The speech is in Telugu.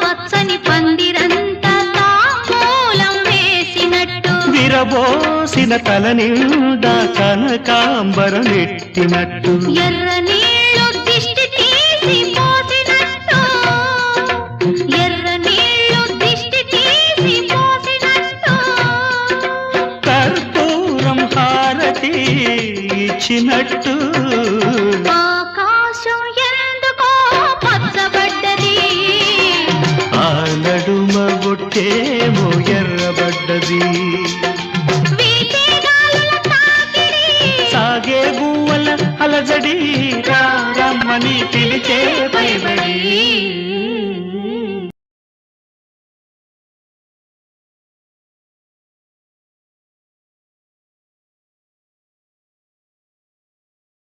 పచ్చని పందిరంతా తాంబూలం వేసినట్టు విరబోసిన తల నిండా కనకాంబరం ఎట్టినట్టు ఎర్ర నీళ్ళు దిష్టి తీసి పోసినట్టు ఎర్ర నీళ్ళు దిష్టి తీసి పోసినట్టు కర్పూరం హారతి ఇచ్చినట్టు ఆకాశం ఎందుకో పచ్చబడ్డది ఆ నడుమ బొట్టేమో ఎర్రబడ్డది సాగే గువ్వల అలజడి రమ్మని పిలిచే పై